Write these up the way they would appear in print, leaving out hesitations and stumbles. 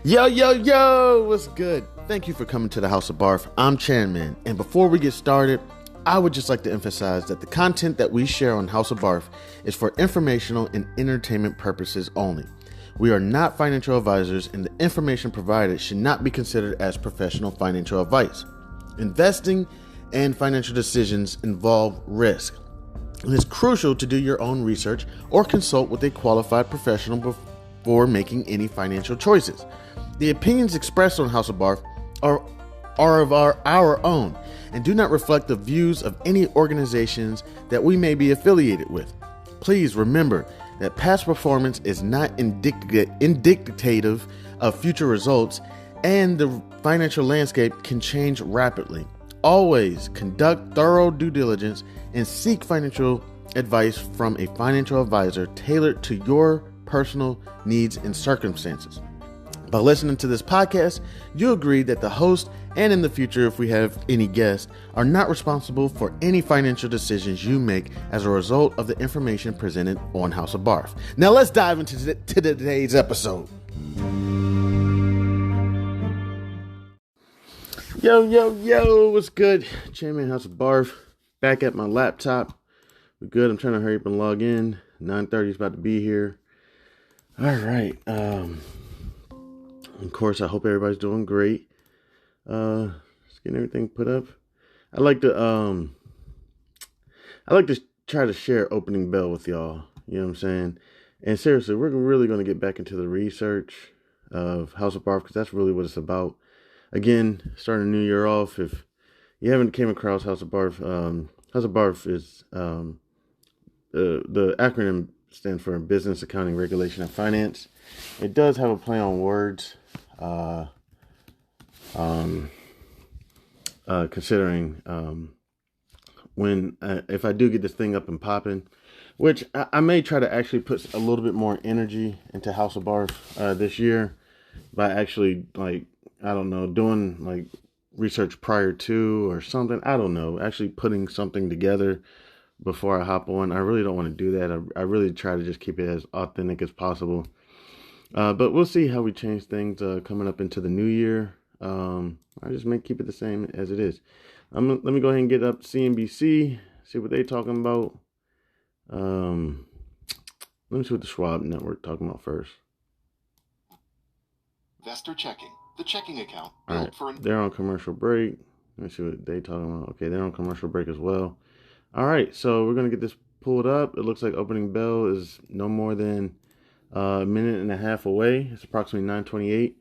Yo, yo, yo, what's good? Thank you for coming to the House of B.A.R.F. I'm Chanman, and before we get started, I would just like to emphasize that the content that we share on House of B.A.R.F. is for informational and entertainment purposes only. We are not financial advisors, and the information provided should not be considered as professional financial advice. Investing and financial decisions involve risk. It is crucial to do your own research or consult with a qualified professional before making any financial choices. The opinions expressed on House of B.A.R.F. are of our own and do not reflect the views of any organizations that we may be affiliated with. Please remember that past performance is not indicative of future results, and the financial landscape can change rapidly. Always conduct thorough due diligence and seek financial advice from a financial advisor tailored to your personal needs and circumstances. By listening to this podcast, you agree that the host and in the future, if we have any guests, are not responsible for any financial decisions you make as a result of the information presented on House of B.A.R.F. Now let's dive into today's episode. Yo, yo, yo, what's good? Chairman House of B.A.R.F. Back at my laptop. We're good. I'm trying to hurry up and log in. 9:30 is about to be here. All right. Of course, I hope everybody's doing great. Just getting everything put up. I like to try to share opening bell with y'all. You know what I'm saying? And seriously, we're really going to get back into the research of House of B.A.R.F. because that's really what it's about. Again, starting a new year off. If you haven't came across House of B.A.R.F., House of B.A.R.F. is the acronym stands for Business, Accounting, Regulation, and Finance. It does have a play on words. Considering if I do get this thing up and popping, which I may try to actually put a little bit more energy into House of B.A.R.F. This year by actually doing research prior to or something. I don't know, actually putting something together before I hop on. I really don't want to do that. I really try to just keep it as authentic as possible. But we'll see how we change things coming up into the new year. I just may keep it the same as it is. Let me go ahead and get up CNBC, see what they're talking about. Let me see what the Schwab Network talking about first. Investor checking. The checking account. All right, they're on commercial break. Let me see what they're talking about. Okay, they're on commercial break as well. All right, so we're going to get this pulled up. It looks like opening bell is no more than a minute and a half away. It's approximately 9:28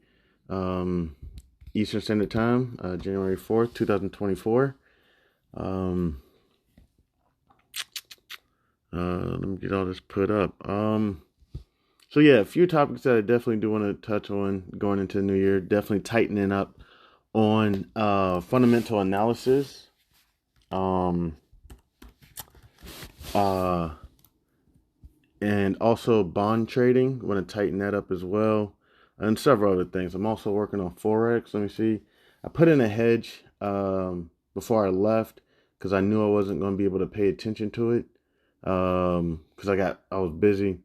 Eastern Standard Time, January 4th, 2024. Let me get all this put up. So yeah, a few topics that I definitely do want to touch on going into the new year. Definitely tightening up on fundamental analysis. And also bond trading. I want to tighten that up as well. And several other things. I'm also working on Forex. Let me see. I put in a hedge before I left because I knew I wasn't going to be able to pay attention to it. Because I was busy.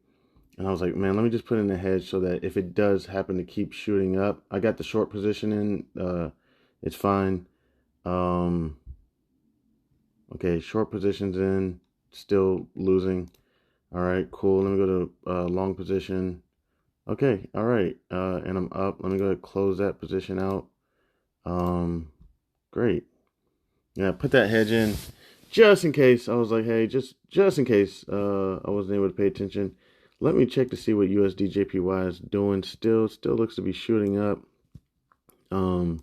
And I was like, man, let me just put in a hedge so that if it does happen to keep shooting up, I got the short position in. It's fine. Okay, short positions in. Still losing. All right, cool. Let me go to long position. Okay, all right. And I'm up. Let me go ahead and close that position out. Great. Yeah, put that hedge in just in case. I was like, hey, just in case I wasn't able to pay attention. Let me check to see what USD JPY is doing. Still looks to be shooting up. My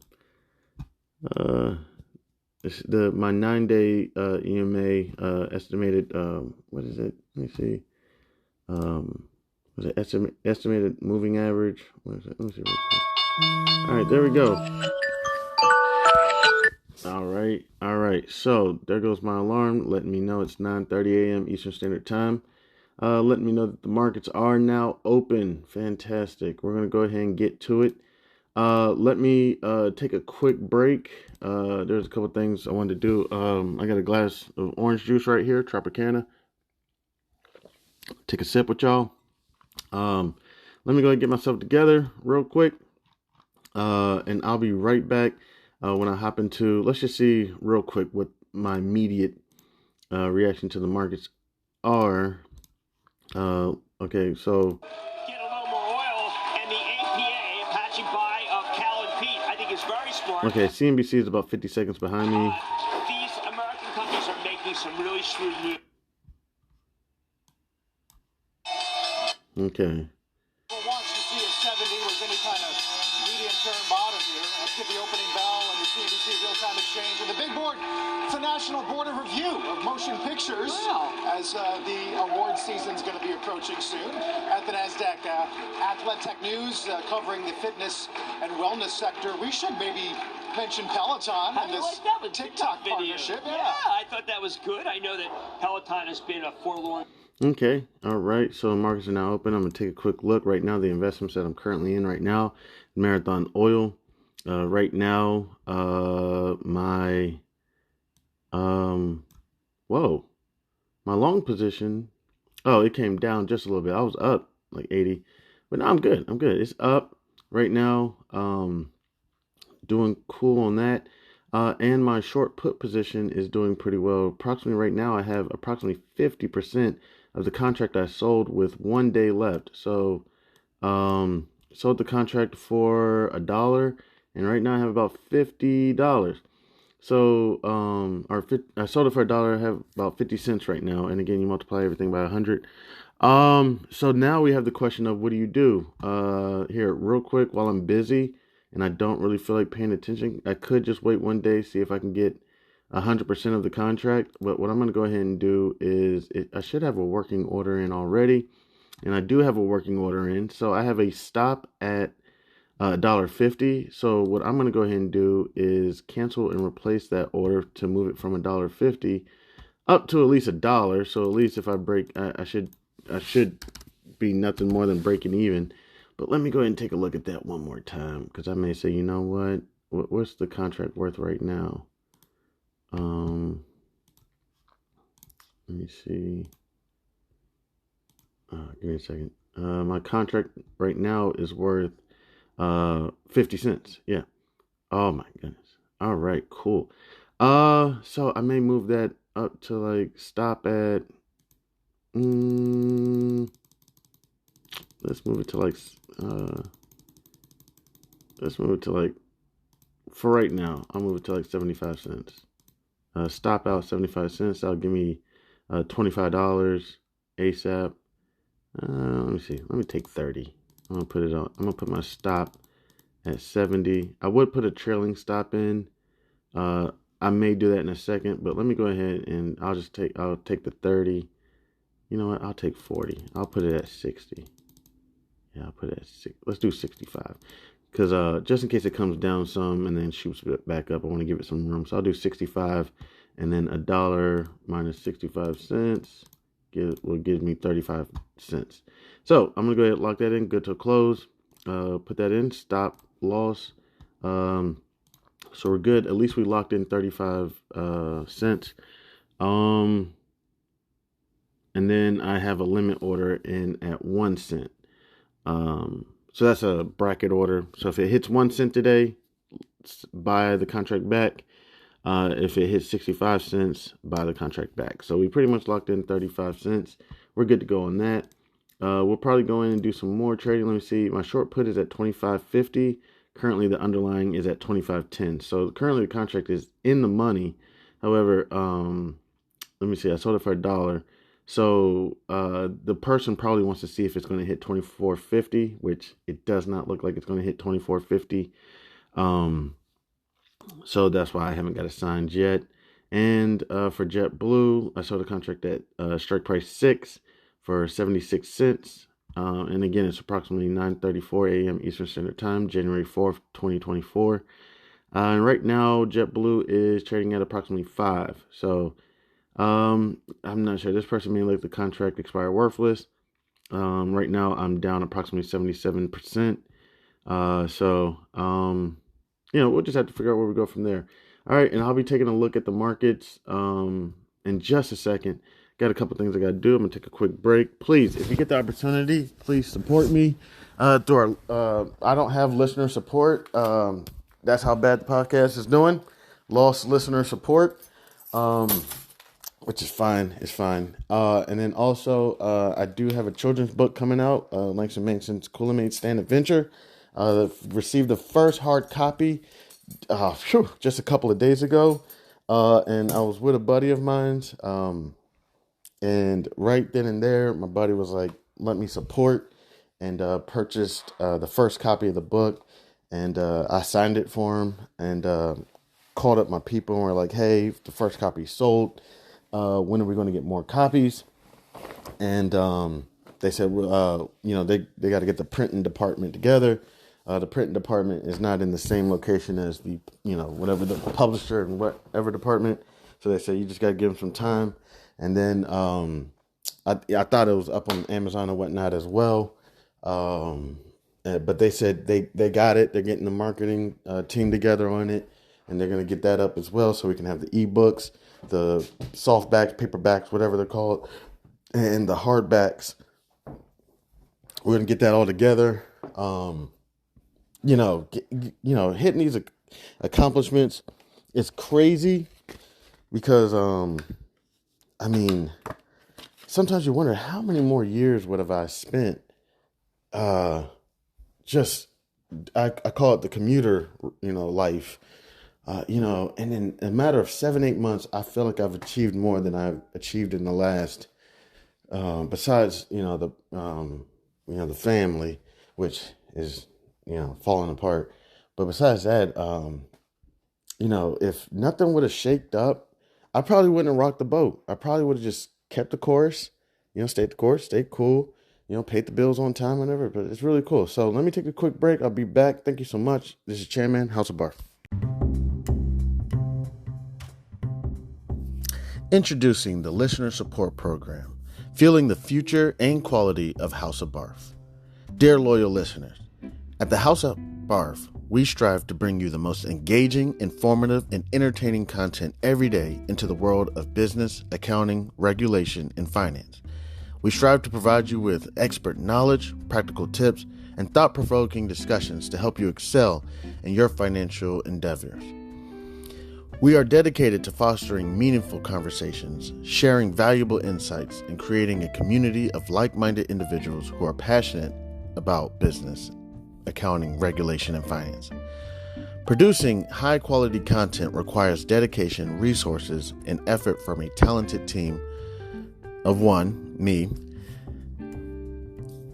9-day EMA estimated. What is it? Let me see. Was it estimated moving average? What is it? Let me see real quick. All right, there we go. All right. So there goes my alarm, letting me know it's 9:30 a.m. Eastern Standard Time. Letting me know that the markets are now open. Fantastic. We're gonna go ahead and get to it. Let me take a quick break. There's a couple things I wanted to do. I got a glass of orange juice right here, Tropicana. Take a sip with y'all. Let me go ahead and get myself together real quick. And I'll be right back when I hop into, let's just see real quick what my immediate reaction to the markets are. Okay, so Get a little more oil, and the APA, Apache buy of Cal and Pete, I think is very smart. okay, CNBC is about 50 seconds behind me. These American companies are making some really shrewd moves. Okay. Wants to see a 70 with any kind of medium-term bottom here. Let's get the opening bell and the CNBC real-time exchange. And the big board, it's a National Board of Review of Motion Pictures. Wow. As the award season's going to be approaching soon. At the NASDAQ, Athletic News covering the fitness and wellness sector. We should maybe mention Peloton and this TikTok partnership. Yeah, I thought that was good. I know that Peloton has been a forlorn. Okay, all right, so the markets are now open. I'm going to take a quick look. Right now, the investments that I'm currently in right now, Marathon Oil. Right now, my long position, oh, it came down just a little bit. I was up like 80, but now I'm good. It's up right now. Doing cool on that. And my short put position is doing pretty well. Approximately right now, I have approximately 50% of the contract I sold with 1 day left. So, sold the contract for $1, and right now I have about $50. So, I sold it for $1. I have about 50 cents right now. And again, you multiply everything by 100. So now we have the question of what do you do? Here, real quick, while I'm busy and I don't really feel like paying attention, I could just wait 1 day, see if I can get 100% of the contract. But what I'm going to go ahead and do is, I should have a working order in already. And I do have a working order in. So I have a stop at $1.50. So what I'm going to go ahead and do is cancel and replace that order to move it from $1.50 up to at least $1. So at least if I break, I should be nothing more than breaking even. But let me go ahead and take a look at that one more time, because I may say, you know what? What's the contract worth right now? Let me see. Give me a second. My contract right now is worth 50 cents. Yeah. Oh my goodness. All right, cool. So I may move that up to like stop at let's move it to like for right now, I'll move it to like 75 cents. Stop out 75 cents. That'll give me $25 ASAP. Let me see. Let me take 30. I'm gonna put it on. I'm gonna put my stop at 70. I would put a trailing stop in. I may do that in a second, but let me go ahead and I'll take the 30. You know what? I'll take 40. I'll put it at 60. Yeah, I'll put it at 6. Let's do 65. Because just in case it comes down some and then shoots back up, I want to give it some room. So I'll do 65, and then $1 minus 65 cents will give me 35 cents. So I'm going to go ahead and lock that in. Good to close. Put that in. Stop loss. So we're good. At least we locked in 35 cents. And then I have a limit order in at 1 cent. So that's a bracket order. So if it hits 1 cent today, buy the contract back. If it hits 65 cents, buy the contract back. So we pretty much locked in 35 cents. We're good to go on that. We'll probably go in and do some more trading. Let me see. My short put is at 25.50. Currently, the underlying is at 25.10. So currently, the contract is in the money. However, let me see. I sold it for $1. So the person probably wants to see if it's going to hit 24.50, which it does not look like it's going to hit 24.50. So that's why I haven't got it signed yet. And for JetBlue, I sold a contract at strike price 6 for 76 cents. And again, it's approximately 9:34 a.m. Eastern Standard Time, January 4th, 2024. And right now, JetBlue is trading at approximately 5. So I'm not sure. This person may let the contract expire worthless. Right now, I'm down approximately 77%. We'll just have to figure out where we go from there. All right, and I'll be taking a look at the markets in just a second. Got a couple things I got to do. I'm going to take a quick break. Please, if you get the opportunity, please support me. Through our, I don't have listener support. That's how bad the podcast is doing. Lost listener support, which is fine. It's fine. And then also, I do have a children's book coming out, Langston Manson's Cool and Made Stand Adventure. Received the first hard copy just a couple of days ago. And I was with a buddy of mine. And right then and there, my buddy was like, let me support, and purchased the first copy of the book. And I signed it for him, and called up my people and were like, hey, the first copy sold. When are we going to get more copies? And they said, they got to get the printing department together. The printing department is not in the same location as the, whatever the publisher and whatever department. So they said, you just got to give them some time. And then I thought it was up on Amazon and whatnot as well. But they said they got it. They're getting the marketing team together on it. And they're going to get that up as well, so we can have the ebooks, the softbacks, paperbacks, whatever they're called, and the hardbacks. We're going to get that all together. Hitting these accomplishments is crazy because, sometimes you wonder how many more years would have I spent, I call it the commuter, life. And in a matter of 7-8 months, I feel like I've achieved more than I've achieved in the last, besides, the family, which is, falling apart. But besides that, if nothing would have shaked up, I probably wouldn't have rocked the boat. I probably would have just kept the course, stayed the course, stayed cool, paid the bills on time, whatever. But it's really cool. So let me take a quick break. I'll be back. Thank you so much. This is Chairman, House of B.A.R.F. Introducing the Listener Support Program, fueling the future and quality of House of B.A.R.F. Dear loyal listeners, at the House of B.A.R.F., we strive to bring you the most engaging, informative, and entertaining content every day into the world of business, accounting, regulation, and finance. We strive to provide you with expert knowledge, practical tips, and thought-provoking discussions to help you excel in your financial endeavors. We are dedicated to fostering meaningful conversations, sharing valuable insights, and creating a community of like-minded individuals who are passionate about business, accounting, regulation, and finance. Producing high-quality content requires dedication, resources, and effort from a talented team of me,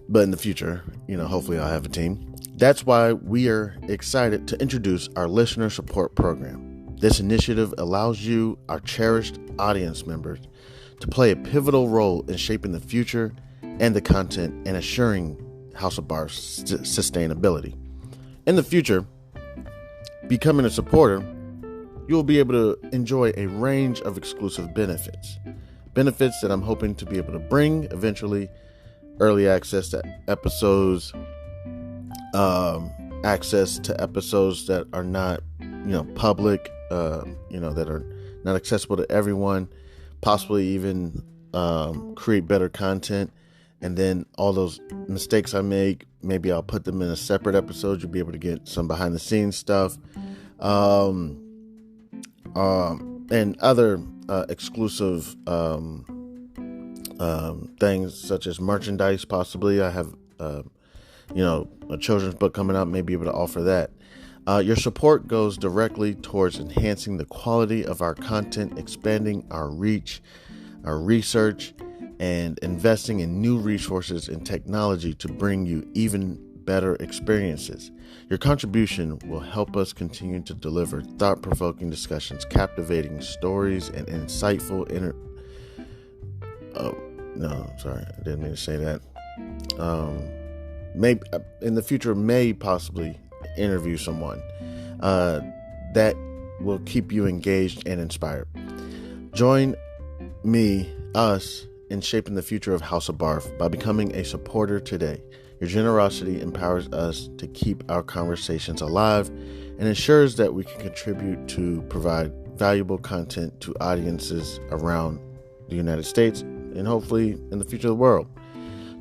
but in the future, hopefully I'll have a team. That's why we are excited to introduce our Listener Support Program. This initiative allows you, our cherished audience members, to play a pivotal role in shaping the future and the content and assuring House of B.A.R.F's sustainability. In the future, becoming a supporter, you'll be able to enjoy a range of exclusive benefits. Benefits that I'm hoping to be able to bring eventually: early access to episodes, access to episodes that are not, public, that are not accessible to everyone, possibly even create better content. And then all those mistakes I make, maybe I'll put them in a separate episode. You'll be able to get some behind the scenes stuff, and other exclusive things such as merchandise. Possibly I have, a children's book coming out, may be able to offer that. Your support goes directly towards enhancing the quality of our content, expanding our reach, our research, and investing in new resources and technology to bring you even better experiences. Your contribution will help us continue to deliver thought-provoking discussions, captivating stories, and insightful I didn't mean to say that. Maybe in the future, may possibly interview someone that will keep you engaged and inspired. Join us in shaping the future of House of B.A.R.F. by becoming a supporter today. Your generosity empowers us to keep our conversations alive and ensures that we can contribute to provide valuable content to audiences around the United States, and hopefully in the future of the world.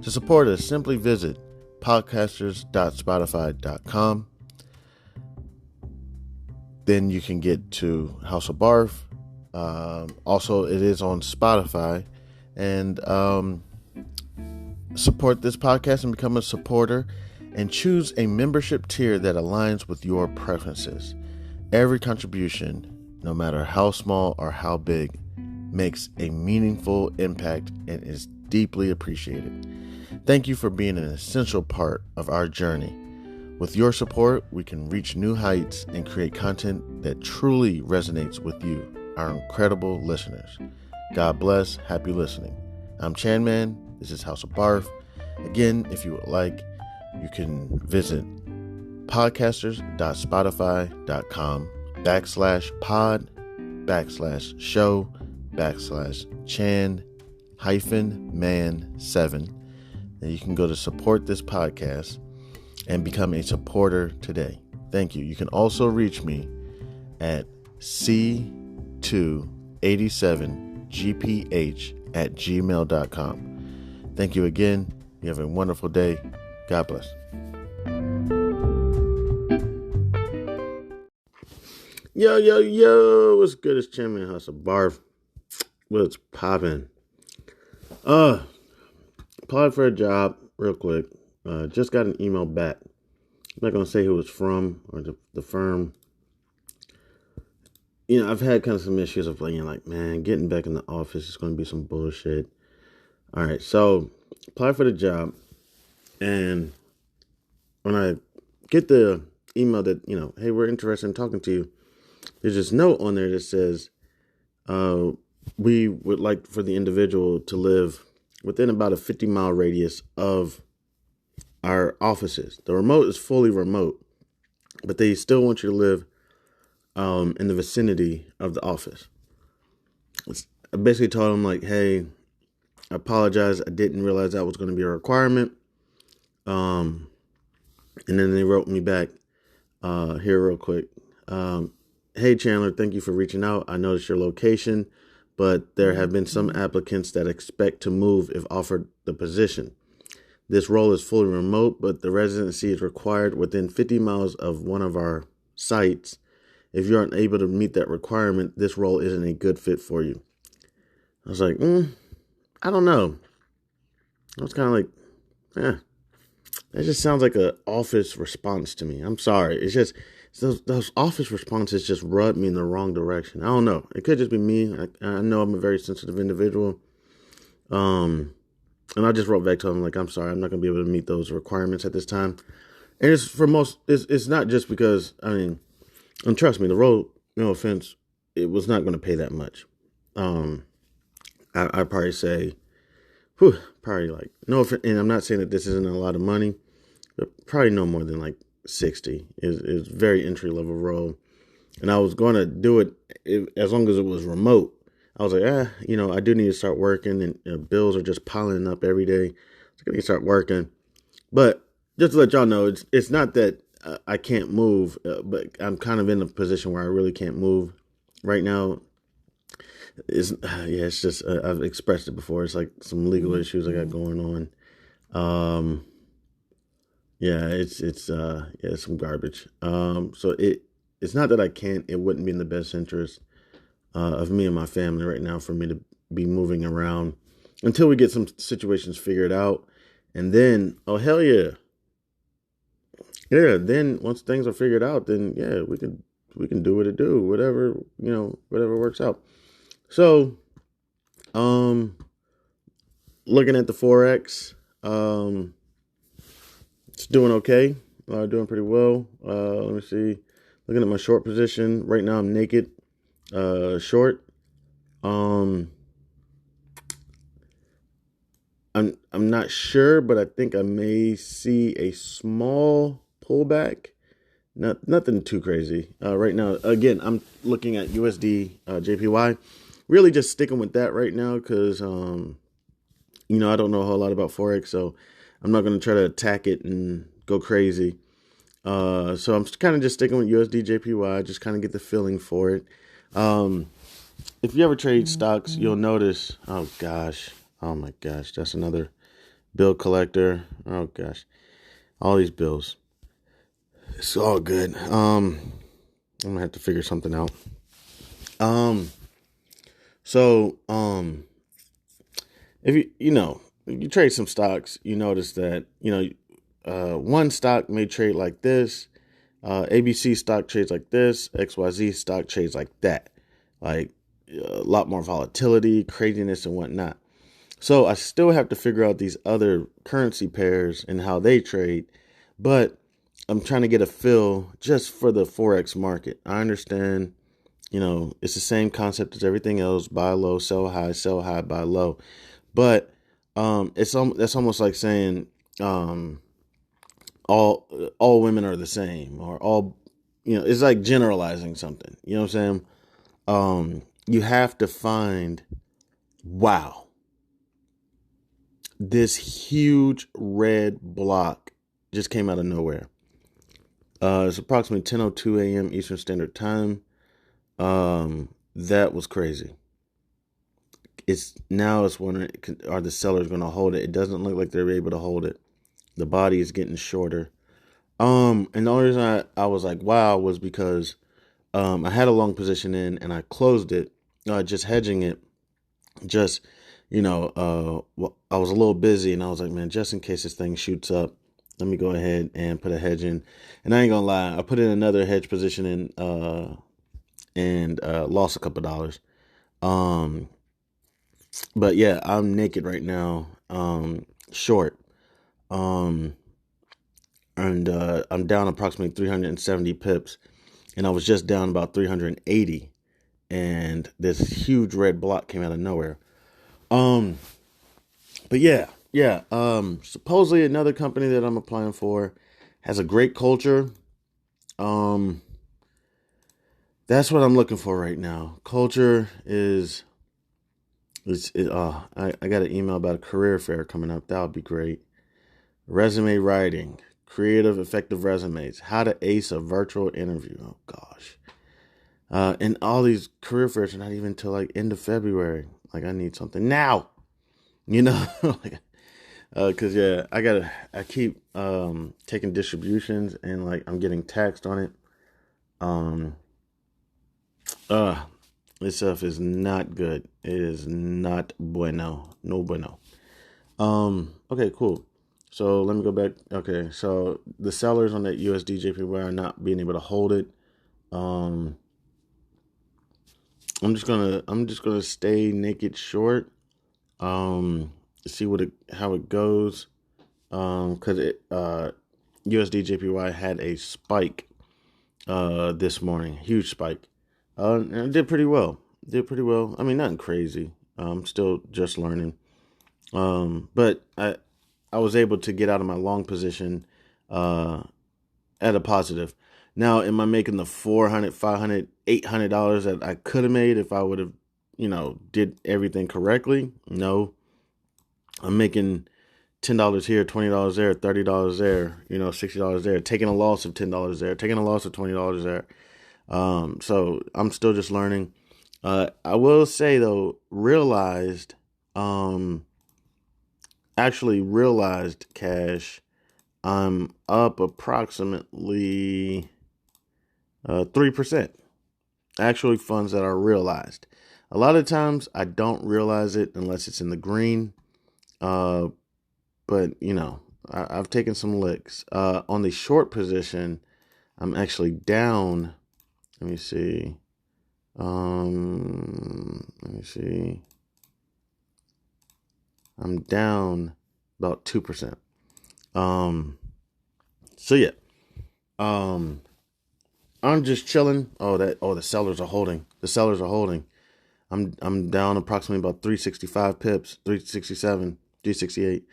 To support us, simply visit podcasters.spotify.com. Then you can get to House of Barf. Also, it is on Spotify. And support this podcast and become a supporter. And choose a membership tier that aligns with your preferences. Every contribution, no matter how small or how big, makes a meaningful impact and is deeply appreciated. Thank you for being an essential part of our journey. With your support, we can reach new heights and create content that truly resonates with you, our incredible listeners. God bless. Happy listening. I'm Chanman. This is House of Barf. Again, if you would like, you can visit podcasters.spotify.com/pod/show/Chan-man7. And you can go to support this podcast and become a supporter today. Thank you. You can also reach me at c287gph@gmail.com. Thank you again. You have a wonderful day. God bless. Yo, what's good? It's Chanmanhouseofb.a.r.f. What's poppin'? Applied for a job real quick. Just got an email back. I'm not going to say who it's from or the firm. You know, I've had kind of some issues of like, man, getting back in the office is going to be some bullshit. All right, so applied for the job. And when I get the email that, hey, we're interested in talking to you, there's this note on there that says, we would like for the individual to live within about a 50-mile radius of our offices. The remote is fully remote, but they still want you to live in the vicinity of the office. I basically told them, like, hey, I apologize. I didn't realize that was going to be a requirement. And then they wrote me back here real quick. Hey, Chandler, thank you for reaching out. I noticed your location, but there have been some applicants that expect to move if offered the position. This role is fully remote, but the residency is required within 50 miles of one of our sites. If you aren't able to meet that requirement, this role isn't a good fit for you. I was like, I don't know. I was kind of like, that just sounds like an office response to me. I'm sorry. It's just those office responses just rub me in the wrong direction. I don't know. It could just be me. I know I'm a very sensitive individual. And I just wrote back to him like, I'm sorry, I'm not going to be able to meet those requirements at this time. And it's not just because, and trust me, the role, no offense, it was not going to pay that much. I'd probably say, probably like, no offense, and I'm not saying that this isn't a lot of money, but probably no more than like 60 is very entry level role. And I was going to do it as long as it was remote. I was like, I do need to start working, and bills are just piling up every day. So I need to start working. But just to let y'all know, it's not that I can't move, but I'm kind of in a position where I really can't move right now. It's just I've expressed it before. It's like some legal issues I got going on. It's some garbage. So it's not that I can't. It wouldn't be in the best interest of me and my family right now for me to be moving around until we get some situations figured out. And then, oh hell yeah. Yeah, then once things are figured out, then yeah, we can do what it do, whatever works out. So, looking at the Forex, it's doing okay. Doing pretty well. Let me see. Looking at my short position right now, I'm naked, short. I'm not sure, but I think I may see a small pullback. Nothing too crazy. Right now, again, I'm looking at USD JPY. Really just sticking with that right now because, I don't know a whole lot about Forex, so I'm not going to try to attack it and go crazy. So I'm kind of just sticking with USD JPY, just kind of get the feeling for it. if you ever trade stocks, you'll notice, oh my gosh, that's another bill collector. Oh gosh, all these bills. It's all good. I'm gonna have to figure something out. So if if you trade some stocks, you notice that one stock may trade like this, ABC stock trades like this, XYZ stock trades like that, like a lot more volatility, craziness, and whatnot. So I still have to figure out these other currency pairs and how they trade, but I'm trying to get a feel just for the Forex market. I understand, it's the same concept as everything else: buy low, sell high, buy low. But that's almost like saying all women are the same, or all, it's like generalizing something. You know what I'm saying? You have to find, wow, this huge red block just came out of nowhere. It's approximately 10:02 a.m. Eastern Standard Time. That was crazy. It's wondering, are the sellers going to hold it? It doesn't look like they're able to hold it. The body is getting shorter. And the only reason I was like, wow, was because I had a long position in and I closed it, just hedging it. Just, I was a little busy and I was like, man, just in case this thing shoots up, let me go ahead and put a hedge in. And I ain't gonna lie, I put in another hedge position in, and lost a couple dollars. But yeah, I'm naked right now, short. And I'm down approximately 370 pips, and I was just down about 380, and this huge red block came out of nowhere. But yeah. Supposedly another company that I'm applying for has a great culture. That's what I'm looking for right now. Culture is, I got an email about a career fair coming up. That would be great. Resume writing, creative, effective resumes, how to ace a virtual interview. Oh gosh. And all these career fairs are not even till like end of February. Like, I need something now, cause yeah, I keep, taking distributions and like I'm getting taxed on it. This stuff is not good. It is not bueno. No bueno. Okay, cool. So let me go back. Okay, so the sellers on that USD JPY are not being able to hold it. I'm just gonna stay naked short. See how it goes. Cause USD JPY had a spike this morning, huge spike. And it did pretty well. I mean, nothing crazy. I'm still just learning. But I was able to get out of my long position at a positive. Now, am I making the $400, $500, $800 that I could have made if I would have, did everything correctly? No. I'm making $10 here, $20 there, $30 there, $60 there, taking a loss of $10 there, taking a loss of $20 there. So I'm still just learning. I will say though, actually realized cash, I'm up approximately 3%. Actually, funds that are realized. A lot of times I don't realize it unless it's in the green. But I've taken some licks. On the short position, I'm actually down. Let me see. I'm down about 2%. So yeah. I'm just chilling. The sellers are holding. I'm down approximately about 365 pips, 367, 368.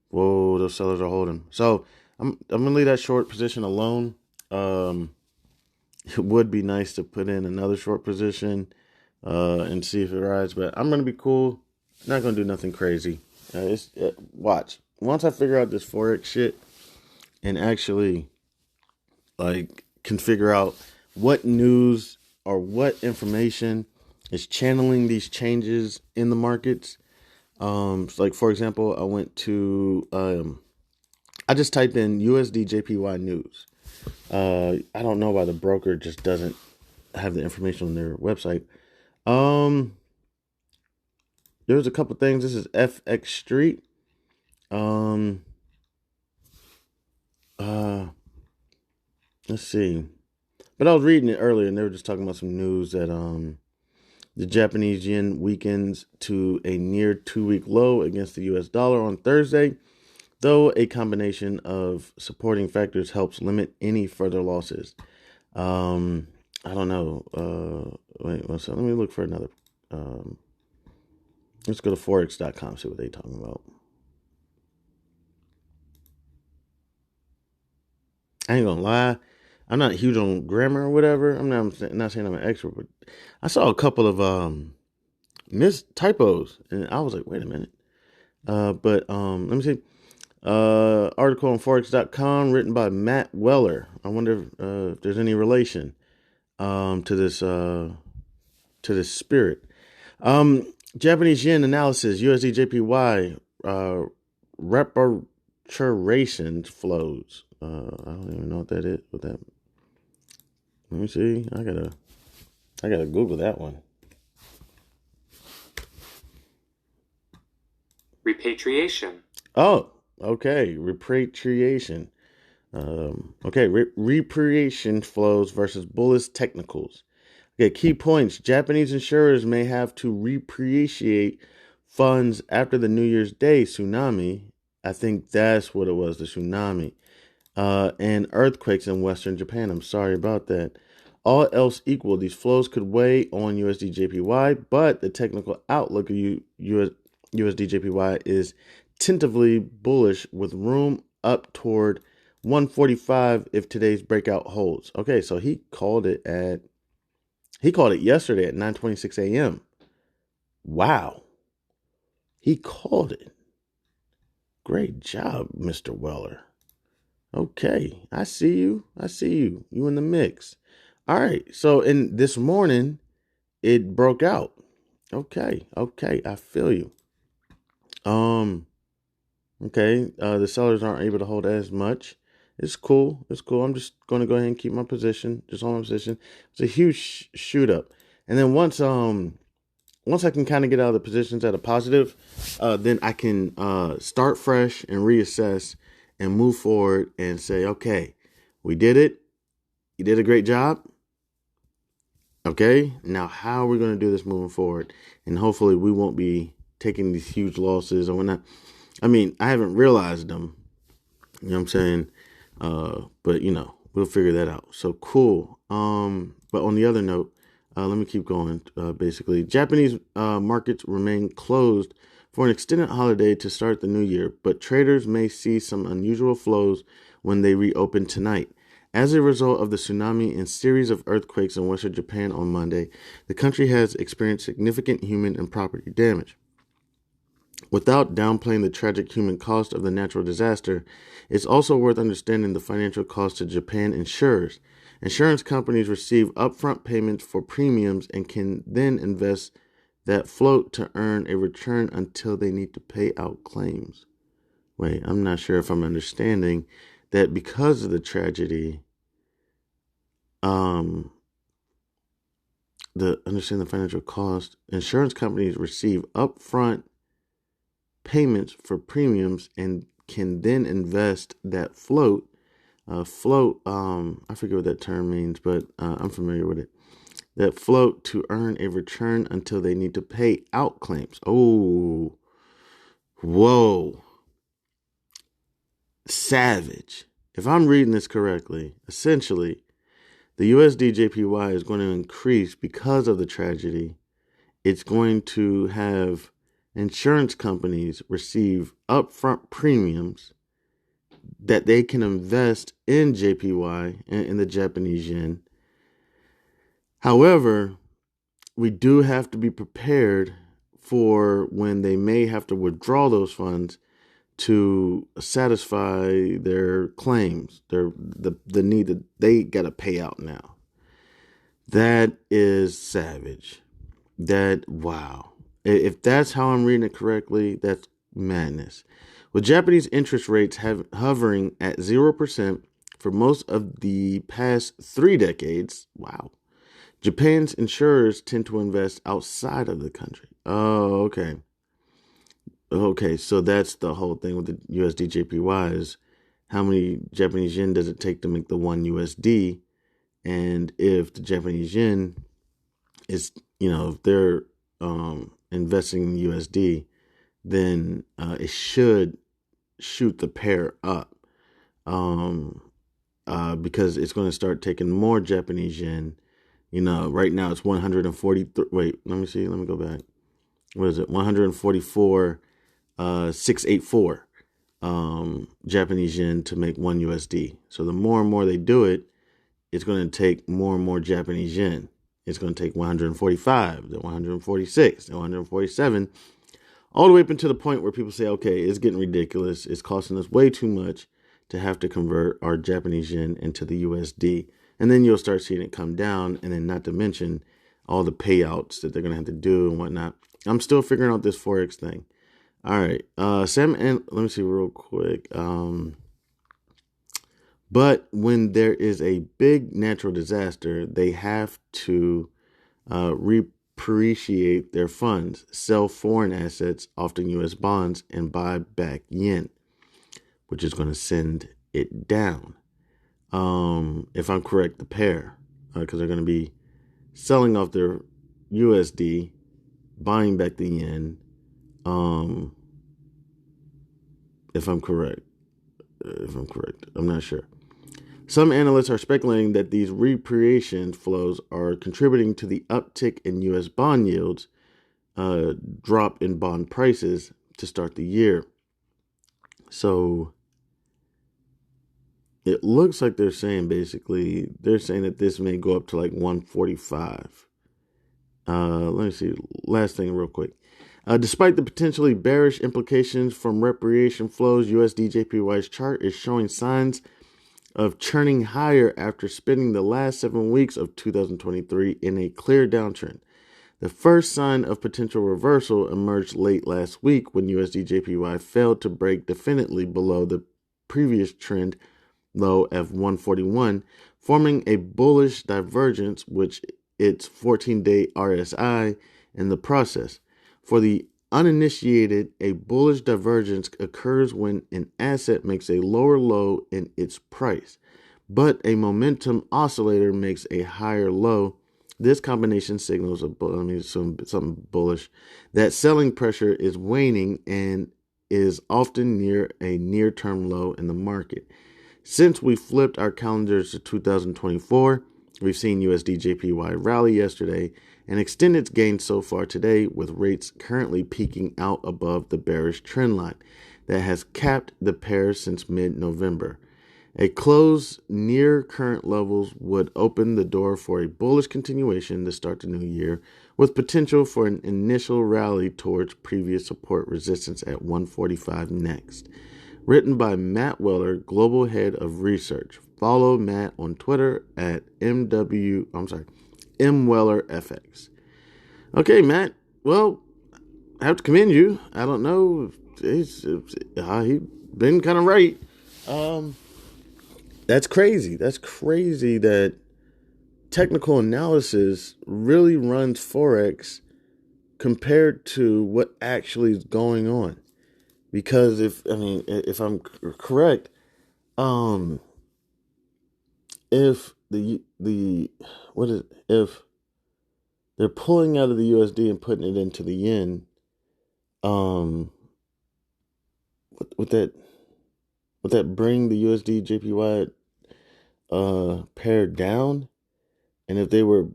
Whoa, those sellers are holding. So I'm gonna leave that short position alone. It would be nice to put in another short position and see if it rides, but I'm gonna be cool. Not gonna do nothing crazy. Watch. Once I figure out this Forex shit and actually can figure out what news or what information is channeling these changes in the markets. Like for example, I went to I just typed in USD JPY news. I don't know why the broker just doesn't have the information on their website. There's a couple things. This is FX Street. Let's see. But I was reading it earlier, and they were just talking about some news that the Japanese yen weakens to a near 2-week low against the U.S. dollar on Thursday, though a combination of supporting factors helps limit any further losses. I don't know. Wait one second. Let me look for another. Let's go to forex.com, see what they're talking about. I ain't gonna lie. I'm not huge on grammar or whatever. I'm not saying I'm an expert, but I saw a couple of missed typos, and I was like, wait a minute. But let me see. Article on forex.com written by Matt Weller. I wonder if there's any relation to this spirit. Japanese yen analysis, USD JPY repatriation flows. I don't even know what that is. Let me see. I gotta Google that one. Repatriation. Oh, okay. Repatriation. Okay. Repatriation flows versus bullish technicals. Okay. Key points. Japanese insurers may have to repatriate funds after the New Year's Day tsunami. I think that's what it was, the tsunami. And earthquakes in Western Japan. I'm sorry about that. All else equal, these flows could weigh on USD JPY, but the technical outlook of USD JPY is tentatively bullish with room up toward 145 if today's breakout holds. Okay, so he called it yesterday at 9:26 a.m. Wow. He called it. Great job, Mr. Weller. Okay, I see you. You in the mix. All right. So in this morning, it broke out. Okay, I feel you. Okay. The sellers aren't able to hold as much. It's cool. I'm just going to go ahead and keep my position. Just hold my position. It's a huge shoot up, and then once I can kind of get out of the positions at a positive, then I can start fresh and reassess and move forward and say, okay, we did it. You did a great job. Okay, now how are we going to do this moving forward? And hopefully we won't be taking these huge losses. Or we're not. I mean, I haven't realized them. You know what I'm saying? But we'll figure that out. So cool. But on the other note, let me keep going. Basically, Japanese markets remain closed for an extended holiday to start the new year, but traders may see some unusual flows when they reopen tonight. As a result of the tsunami and series of earthquakes in Western Japan on Monday, the country has experienced significant human and property damage. Without downplaying the tragic human cost of the natural disaster, it's also worth understanding the financial cost to Japan insurers. Insurance companies receive upfront payments for premiums and can then invest that float to earn a return until they need to pay out claims. Wait, I'm not sure if I'm understanding that because of the tragedy, understand the financial cost, insurance companies receive upfront payments for premiums and can then invest that float. I forget what that term means, but I'm familiar with it. That float to earn a return until they need to pay out claims. Oh, whoa. Savage. If I'm reading this correctly, essentially, the USD JPY is going to increase because of the tragedy. It's going to have insurance companies receive upfront premiums that they can invest in JPY, in the Japanese yen. However, we do have to be prepared for when they may have to withdraw those funds to satisfy their claims, the need that they got to pay out now. That is savage. Wow. If that's how I'm reading it correctly, that's madness. With Japanese interest rates hovering at 0% for most of the past 3 decades, wow. Japan's insurers tend to invest outside of the country. Oh, okay. Okay, so that's the whole thing with the USD JPY is how many Japanese yen does it take to make the one USD? And if the Japanese yen is, if they're investing in USD, then it should shoot the pair up um, because it's going to start taking more Japanese yen. Right now it's 140. Wait, let me see. Let me go back. What is it? 144, 684 Japanese yen to make one USD. So the more and more they do it, it's going to take more and more Japanese yen. It's going to take 145, then 146, then 147, all the way up until the point where people say, okay, it's getting ridiculous. It's costing us way too much to have to convert our Japanese yen into the USD. And then you'll start seeing it come down, and then not to mention all the payouts that they're going to have to do and whatnot. I'm still figuring out this Forex thing. All right. Sam, and let me see real quick. But when there is a big natural disaster, they have to repatriate their funds, sell foreign assets, often U.S. bonds, and buy back yen, which is going to send it down. If I'm correct, the pair, because they're going to be selling off their USD, buying back the yen. If I'm correct, I'm not sure. Some analysts are speculating that these repatriation flows are contributing to the uptick in U.S. bond yields, drop in bond prices to start the year. So it looks like they're saying that this may go up to like 145. Let me see. Last thing real quick. Despite the potentially bearish implications from repatriation flows, USD JPY's chart is showing signs of churning higher after spending the last 7 weeks of 2023 in a clear downtrend. The first sign of potential reversal emerged late last week when USD JPY failed to break definitively below the previous trend low of 141, forming a bullish divergence, which its 14-day RSI in the process. For the uninitiated, a bullish divergence occurs when an asset makes a lower low in its price, but a momentum oscillator makes a higher low. This combination signals something bullish, that selling pressure is waning and is often near a near-term low in the market. Since we flipped our calendars to 2024, we've seen USD JPY rally yesterday and extend its gains so far today, with rates currently peaking out above the bearish trend line that has capped the pair since mid-November. A close near current levels would open the door for a bullish continuation to start the new year, with potential for an initial rally towards previous support resistance at 145 next. Written by Matt Weller, Global Head of Research. Follow Matt on Twitter at MWellerFX. Okay, Matt. Well, I have to commend you. I don't know. He's been kind of right. That's crazy. That's crazy that technical analysis really runs Forex compared to what actually is going on. Because if I'm correct, if if they're pulling out of the USD and putting it into the yen, would that bring the USD JPY pair down? And if they were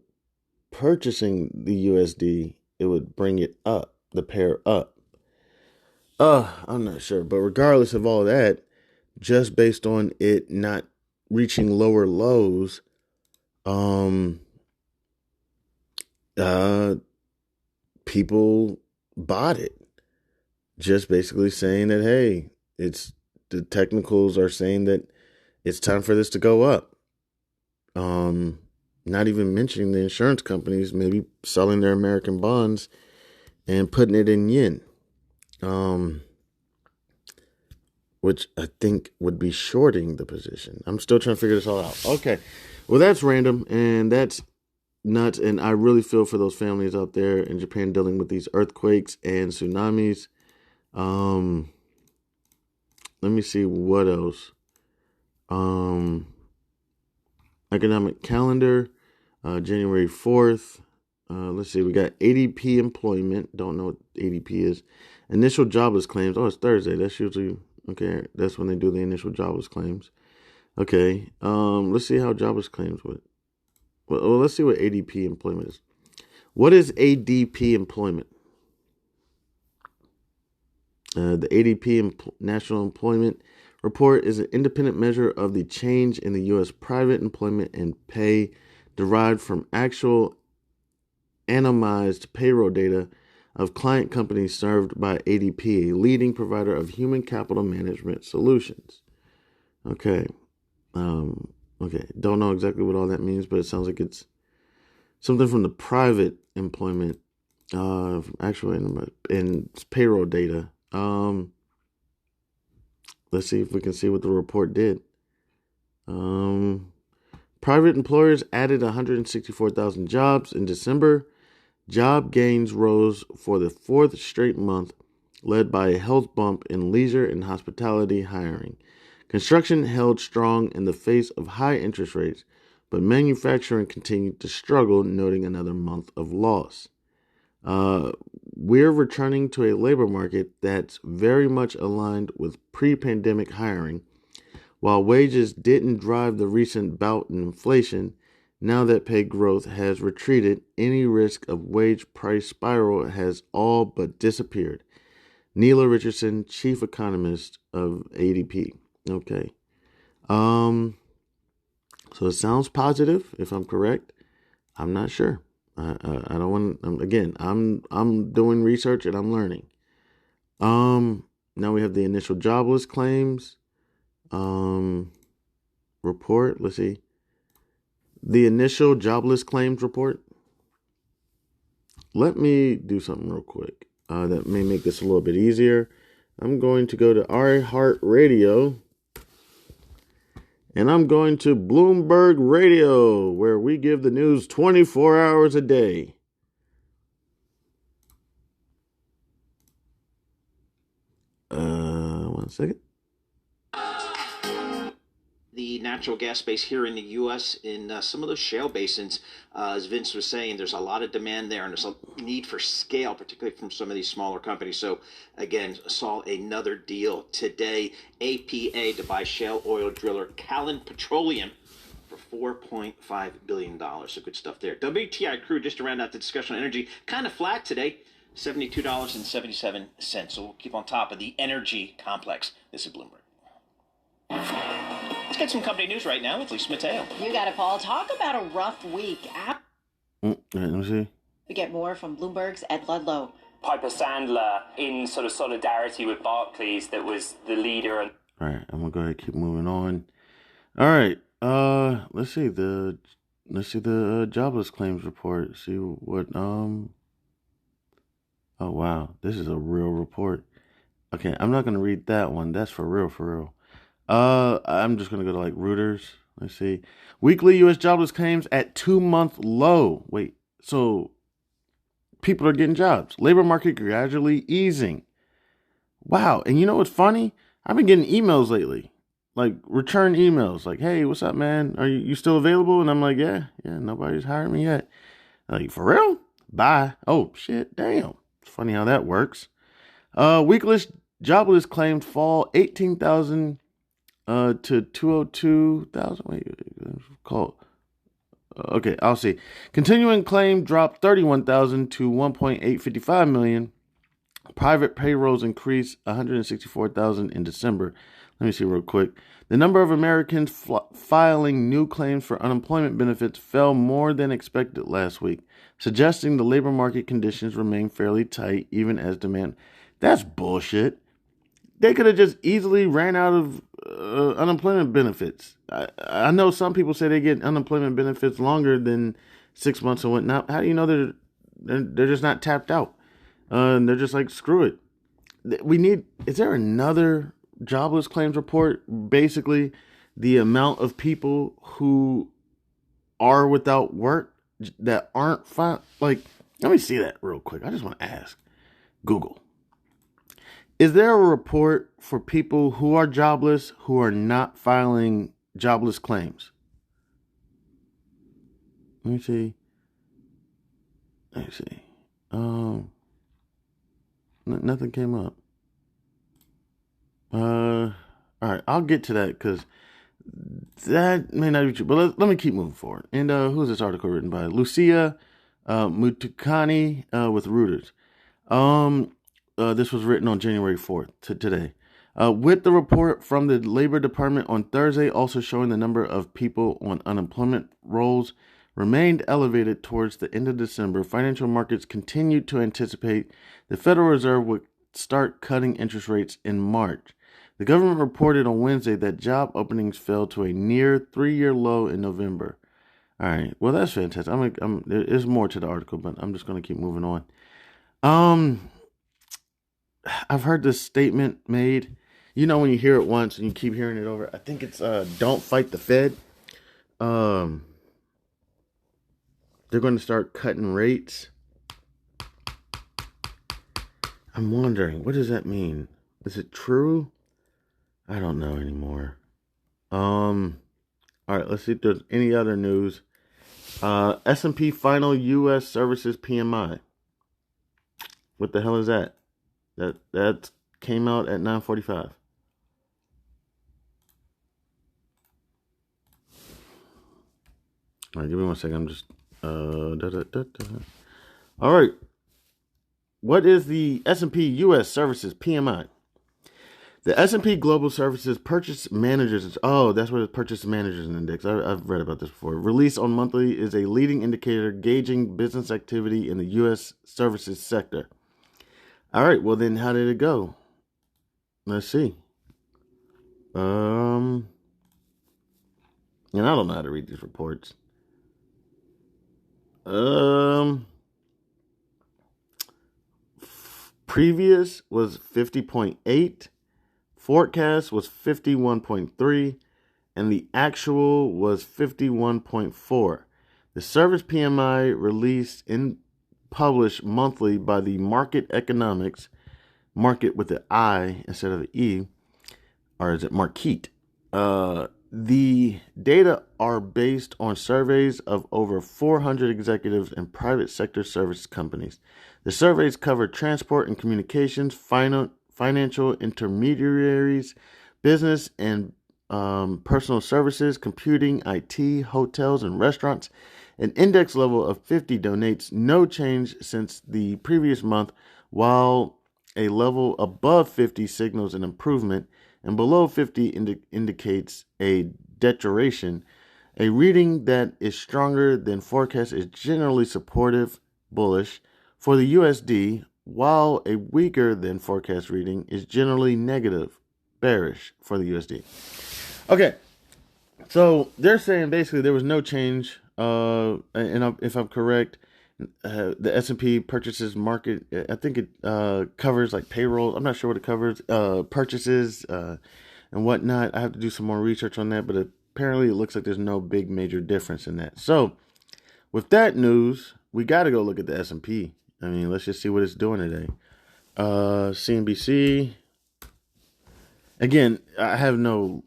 purchasing the USD, it would bring it up, the pair up. I'm not sure, but regardless of all that, just based on it not reaching lower lows, people bought it. Just basically saying that, hey, the technicals are saying that it's time for this to go up. Not even mentioning the insurance companies maybe selling their American bonds and putting it in yen, which I think would be shorting the position. I'm still trying to figure this all out. Okay, well, that's random, and that's nuts, and I really feel for those families out there in Japan dealing with these earthquakes and tsunamis. Let me see what else. Economic calendar, January 4th. Let's see, we got ADP employment. Don't know what ADP is. Initial jobless claims. Oh, it's Thursday. That's usually, okay, that's when they do the initial jobless claims. Okay, let's see how jobless claims would. Well, let's see what ADP employment is. What is ADP employment? The ADP National Employment Report is an independent measure of the change in the U.S. private employment and pay derived from actual anonymized payroll data of client companies served by ADP, a leading provider of human capital management solutions. Okay. Okay. Don't know exactly what all that means, but it sounds like it's something from the private employment, from actual and payroll data. Let's see if we can see what the report did. Private employers added 164,000 jobs in December. Job gains rose for the fourth straight month, led by a health bump in leisure and hospitality hiring. Construction held strong in the face of high interest rates, but manufacturing continued to struggle, noting another month of loss. We're returning to a labor market that's very much aligned with pre-pandemic hiring. While wages didn't drive the recent bout in inflation, now that pay growth has retreated, any risk of wage price spiral has all but disappeared. Neela Richardson, chief economist of ADP. Okay. So it sounds positive, if I'm correct. I'm not sure. I don't want. Again, I'm doing research and I'm learning. Now we have the initial jobless claims report. Let's see. The initial jobless claims report. Let me do something real quick that may make this a little bit easier. I'm going to go to iHeartRadio and I'm going to Bloomberg Radio, where we give the news 24 hours a day. One second. The natural gas space here in the U.S. in some of those shale basins, as Vince was saying, there's a lot of demand there, and there's a need for scale, particularly from some of these smaller companies. So, again, saw another deal today. APA to buy shale oil driller Callon Petroleum for $4.5 billion. So good stuff there. WTI crude, just to round out the discussion on energy, kind of flat today. $72.77. So we'll keep on top of the energy complex. This is Bloomberg. Let's get some company news right now with Lisa Mateo. You got it, Paul. Talk about a rough week. Let me see. We get more from Bloomberg's Ed Ludlow. Piper Sandler in sort of solidarity with Barclays, that was the leader. All right, I'm gonna go ahead and keep moving on. All right, let's see the jobless claims report. See what Oh wow, this is a real report. Okay, I'm not gonna read that one. That's for real. I'm just gonna go to like Reuters. Let's see. Weekly U.S. jobless claims at 2-month low. Wait, so people are getting jobs. Labor market gradually easing. Wow, and you know what's funny? I've been getting emails lately, like return emails, like, "Hey, what's up, man? Are you still available?" And I'm like, "Yeah, nobody's hired me yet." Like, for real? Bye. Oh shit, damn. It's funny how that works. Weekly jobless claims fall 18,000 to 202,000. Wait, call. Okay, I'll see. Continuing claim dropped 31,000 to 1.855 million. Private payrolls increased 164,000 in December. Let me see real quick. The number of Americans filing new claims for unemployment benefits fell more than expected last week, suggesting the labor market conditions remain fairly tight even as demand. That's bullshit. They could have just easily ran out of unemployment benefits. I know some people say they get unemployment benefits longer than 6 months and whatnot. How do you know they're just not tapped out? They're just like, screw it. Is there another jobless claims report? Basically, the amount of people who are without work that aren't like, let me see that real quick. I just want to ask Google. Is there a report for people who are jobless who are not filing jobless claims? Let me see. Nothing came up. All right, I'll get to that because that may not be true. But let me keep moving forward. And who's this article written by? Lucia Mutukani with Reuters. This was written on January 4th today. With the report from the Labor Department on Thursday also showing the number of people on unemployment rolls remained elevated towards the end of December, financial markets continued to anticipate the Federal Reserve would start cutting interest rates in March. The government reported on Wednesday that job openings fell to a near 3-year low in November. All right, well, that's fantastic. There's more to the article, but I'm just going to keep moving on. I've heard this statement made. You know, when you hear it once and you keep hearing it over, I think it's don't fight the Fed. They're going to start cutting rates. I'm wondering, what does that mean? Is it true? I don't know anymore. All right, let's see if there's any other news. S&P final U.S. services PMI. What the hell is that? That came out at 9:45. All right, give me 1 second. I'm just All right. What is the S&P U.S. Services PMI? The S&P Global Services Purchase Managers. Oh, that's what it's Purchase Managers Index. I've read about this before. Released on monthly is a leading indicator gauging business activity in the U.S. services sector. All right. Well, then, how did it go? Let's see. And I don't know how to read these reports. Previous was 50.8, forecast was 51.3, and the actual was 51.4. The service PMI released and published monthly by the Market Economics, market with the I instead of the E, or is it Marquette? The data are based on surveys of over 400 executives in private sector service companies. The surveys cover transport and communications, financial intermediaries, business and personal services, computing, IT, hotels, and restaurants. An index level of 50 denotes no change since the previous month, while a level above 50 signals an improvement, and below 50 indicates a deterioration. A reading that is stronger than forecast is generally supportive, bullish, for the USD, while a weaker than forecast reading is generally negative, bearish, for the USD. Okay, so they're saying basically there was no change, and if I'm correct, the S&P purchases market, I think it covers like payroll. I'm not sure what it covers, purchases and whatnot. I have to do some more research on that, but apparently it looks like there's no big major difference in that. So with that news, we got to go look at the S&P. I mean, let's just see what it's doing today. CNBC. Again, I have no,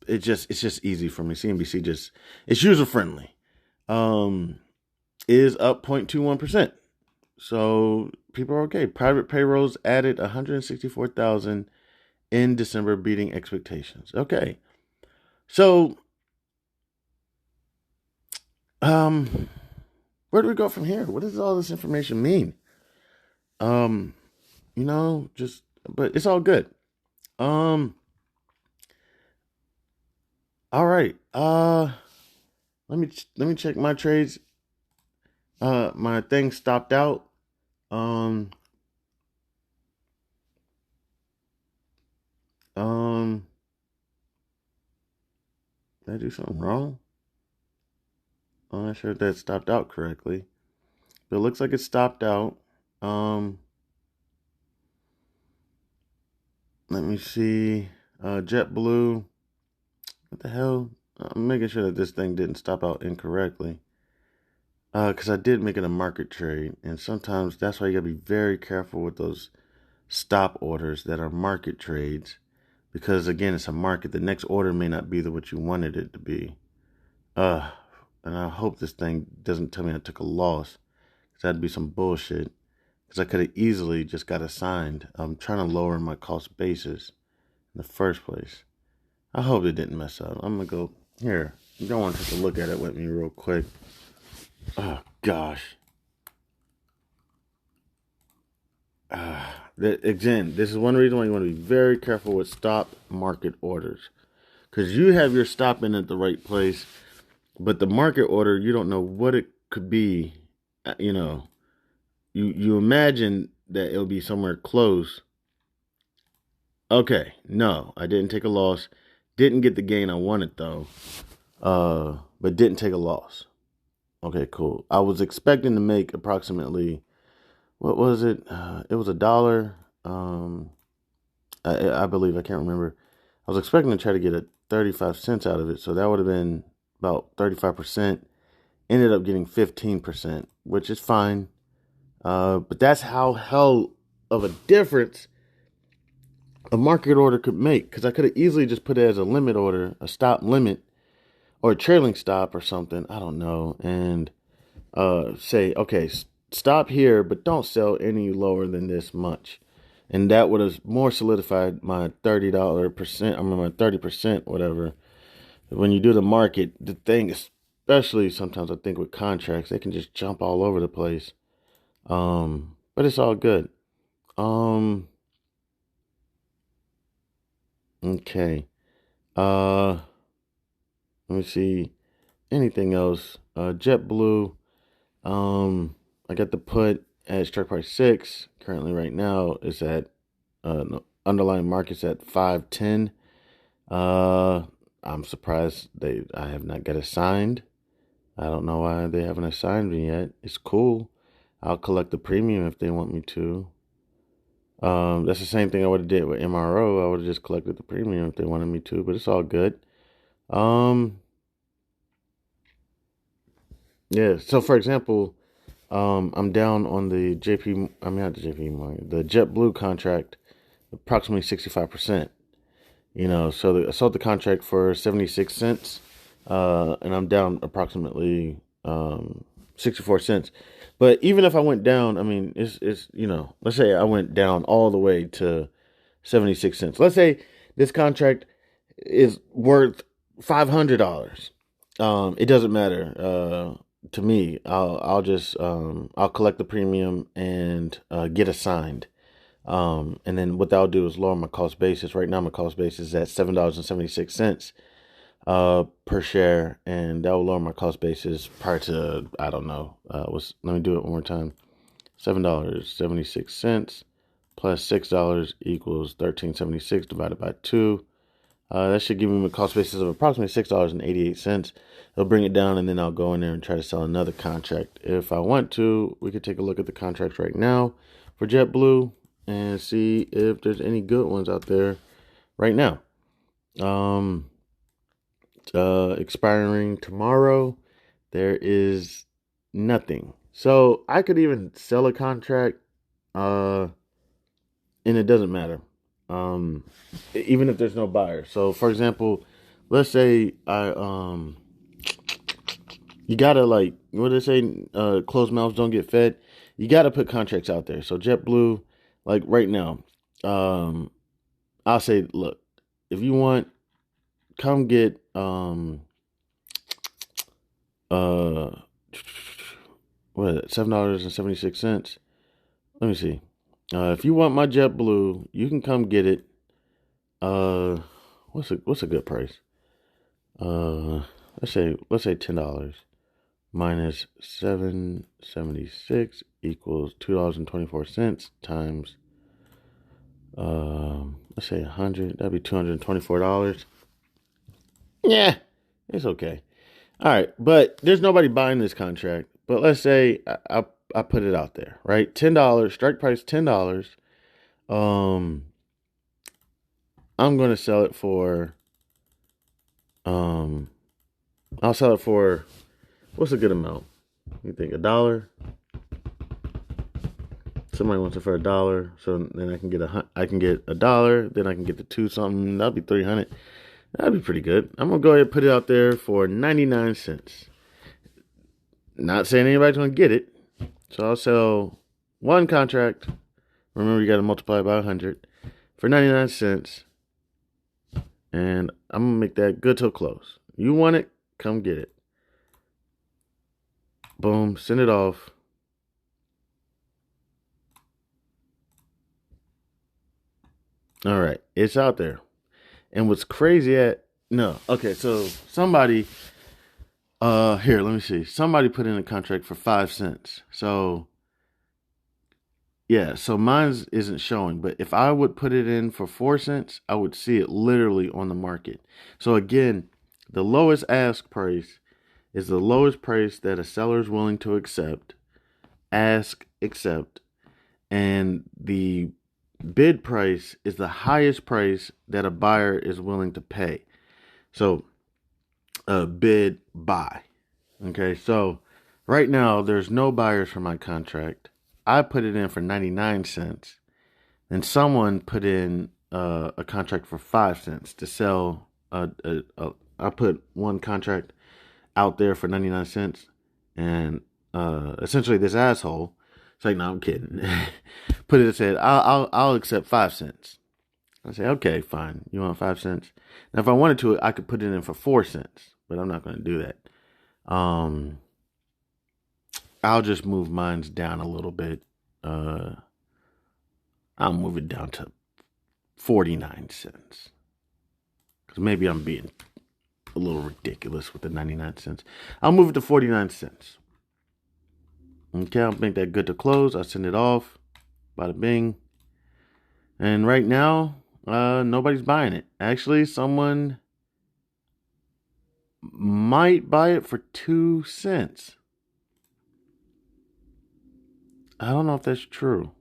it's just easy for me. CNBC it's user friendly. Is up 0.21%. So people are okay. Private payrolls added 164,000 in December, beating expectations. Okay. So, where do we go from here? What does all this information mean? But it's all good. All right. Let me check my trades. My thing stopped out. Did I do something wrong? I'm not sure if that stopped out correctly. But it looks like it stopped out. Let me see. JetBlue. What the hell? I'm making sure that this thing didn't stop out incorrectly. Because I did make it a market trade. And sometimes that's why you got to be very careful with those stop orders that are market trades. Because, again, it's a market. The next order may not be what you wanted it to be. And I hope this thing doesn't tell me I took a loss. Because that'd be some bullshit. Because I could have easily just got assigned. I'm trying to lower my cost basis in the first place. I hope it didn't mess up. I'm going to go here. You don't want to take a look at it with me real quick. Oh, gosh. Again, this is one reason why you want to be very careful with stop market orders. Because you have your stop in at the right place. But the market order, you don't know what it could be. You know, you imagine that it'll be somewhere close. Okay, no, I didn't take a loss. Didn't get the gain I wanted, though. But didn't take a loss. Okay, cool. I was expecting to make approximately, what was it? It was $1. I believe, I can't remember. I was expecting to try to get 35 cents out of it. So that would have been about 35%. Ended up getting 15%, which is fine. But that's how hell of a difference a market order could make. Because I could have easily just put it as a limit order, a stop limit, or a trailing stop or something. I don't know. And say, okay, stop here, but don't sell any lower than this much. And that would have more solidified my $30%, my 30%, whatever. When you do the market, the thing, especially sometimes I think with contracts, they can just jump all over the place. But it's all good. Okay. Let me see. Anything else? JetBlue. I got the put at strike price 6. Currently, right now, it's at underlying market's at 510. I'm surprised I have not got assigned. I don't know why they haven't assigned me yet. It's cool. I'll collect the premium if they want me to. That's the same thing I would have did with MRO. I would have just collected the premium if they wanted me to, but it's all good. Yeah. So for example, I'm down on the the JetBlue contract, approximately 65%. So I sold the contract for 76 cents, and I'm down approximately 64 cents. But even if I went down, I mean, it's let's say I went down all the way to 76 cents. Let's say this contract is worth $500. It doesn't matter to me. I'll just I'll collect the premium and get assigned. And then what that'll do is lower my cost basis. Right now, my cost basis is at $7.76 per share, and that will lower my cost basis prior to, I don't know, let me do it one more time. $7.76 plus $6 equals $13.76 divided by 2. That should give me a cost basis of approximately $6.88. It'll bring it down, and then I'll go in there and try to sell another contract. If I want to, we could take a look at the contracts right now for JetBlue and see if there's any good ones out there right now. Expiring tomorrow, there is nothing. So I could even sell a contract, and it doesn't matter. Even if there's no buyer. So for example, let's say you gotta, like, what do they say? Closed mouths don't get fed. You gotta put contracts out there. So JetBlue, like right now, I'll say, look, if you want, come get what is it, $7.76. Let me see. If you want my JetBlue, you can come get it. What's a good price? Let's say $10 minus $7.76 equals $2.24 times let's say 100. That'd be $224. Yeah, It's okay. All right, but there's nobody buying this contract. But let's say I put it out there, right? $10, strike price $10. Um, I'm gonna sell it for um, I'll sell it for what's a good amount? You think $1? Somebody wants it for $1, so then I can get $1. Then I can get the two something. That'll be 300. That'd be pretty good. I'm gonna go ahead and put it out there for 99 cents. Not saying anybody's gonna get it, so I'll sell one contract. Remember, you got to multiply by 100 for 99 cents, and I'm gonna make that good till close. You want it? Come get it. Boom. Send it off. All right, it's out there. And what's crazy so somebody here, let me see. Somebody put in a contract for 5 cents. So yeah, so mine isn't showing, but if I would put it in for 4 cents, I would see it literally on the market. So again, the lowest ask price is the lowest price that a seller is willing to accept, accept, and the bid price is the highest price that a buyer is willing to pay. So bid, buy. Okay, so right now there's no buyers for my contract. I put it in for 99 cents, and someone put in a contract for 5 cents to sell. I put one contract out there for 99 cents, and essentially this asshole, it's like, no, I'm kidding. Put it, said, I'll accept 5 cents. I say, okay, fine. You want 5 cents? Now, if I wanted to, I could put it in for 4 cents, but I'm not going to do that. I'll just move mine down a little bit. I'll move it down to 49 cents. Because maybe I'm being a little ridiculous with the 99 cents. I'll move it to 49 cents. Okay, I'll make that good to close. I'll send it off. Bada bing. And right now, nobody's buying it. Actually, someone might buy it for 2 cents. I don't know if that's true.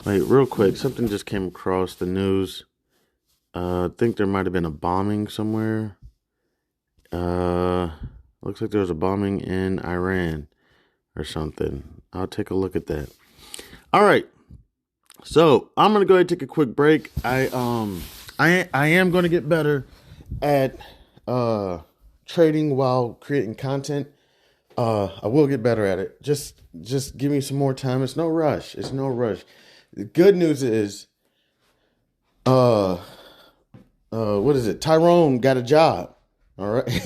Wait, real quick. Something just came across the news. I think there might have been a bombing somewhere. Looks like there was a bombing in Iran or something. I'll take a look at that. All right. So I'm gonna go ahead and take a quick break. I am gonna get better at trading while creating content. I will get better at it. Just give me some more time. It's no rush. The good news is, what is it? Tyrone got a job. All right.